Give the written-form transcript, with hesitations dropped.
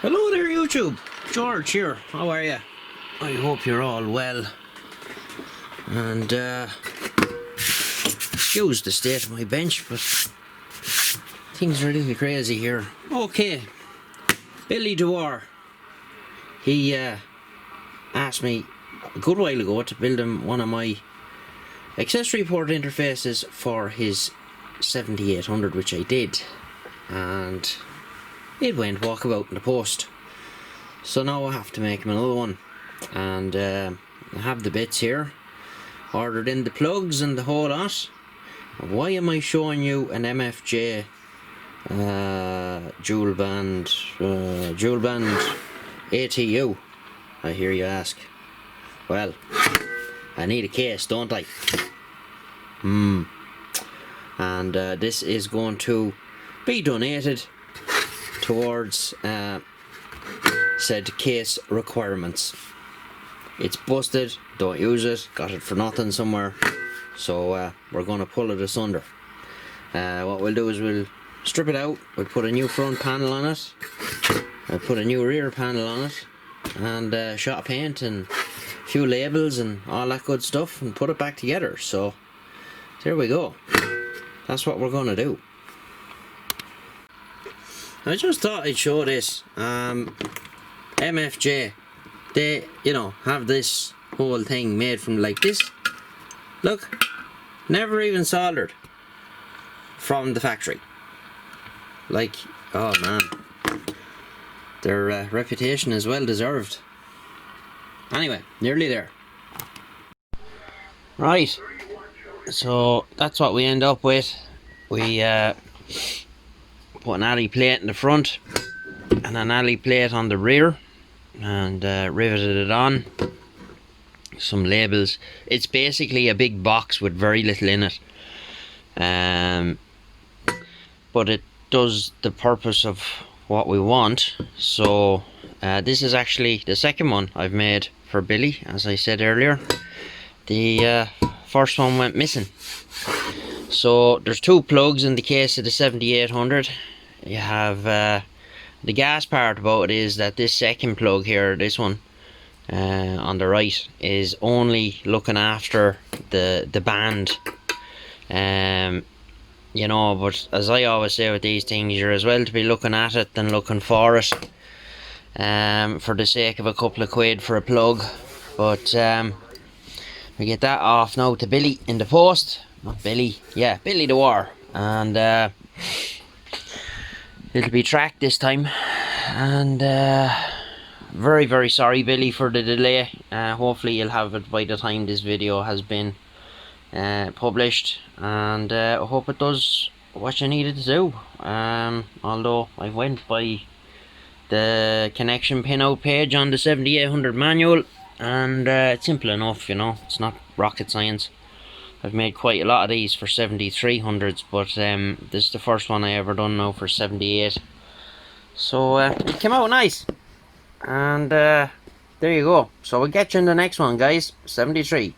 Hello there YouTube, George here, how are you? I hope you're all well. And excuse the state of my bench, but things are a little crazy here. Okay, Billy Dwar, he asked me a good while ago to build him one of my accessory port interfaces for his 7800, which I did, and it went walkabout in the post. So now I have to make him another one, and I have the bits here, ordered in the plugs and the whole lot. Why am I showing you an MFJ dual band ATU, I hear you ask? Well, I need a case, don't I? And this is going to be donated towards said case requirements. It's busted, don't use it, got it for nothing somewhere, so we're going to pull it asunder. What we'll do is we'll strip it out, we'll put a new front panel on it, I'll put a new rear panel on it, and shot of paint and a few labels and all that good stuff, and put it back together. So there we go, that's what we're going to do. I just thought I'd show this. MFJ, they, you know, have this whole thing made from like this. Look, never even soldered from the factory. Like, oh man, their reputation is well deserved. Anyway, nearly there. Right, so that's what we end up with. We put an alley plate in the front and an alley plate on the rear, and riveted it on. Some labels. It's basically a big box with very little in it, but it does the purpose of what we want. So this is actually the second one I've made for Billy, as I said earlier. The first one went missing. So there's two plugs in the case of the 7800. You have the gas part about it is that this second plug here, this one on the right, is only looking after the band. You know, but as I always say with these things, you're as well to be looking at it than looking for it, for the sake of a couple of quid for a plug. But we get that off now to Billy in the post. Not Billy, yeah, Billy Dwar, and it'll be tracked this time. And very, very sorry, Billy, for the delay. Hopefully you'll have it by the time this video has been published, and I hope it does what you needed to do. Although I went by the connection pinout page on the 7800 manual, and it's simple enough, you know, it's not rocket science. I've made quite a lot of these for 7300s, but this is the first one I ever done now for 78. So it came out nice, and there you go. So we'll get you in the next one, guys. 73.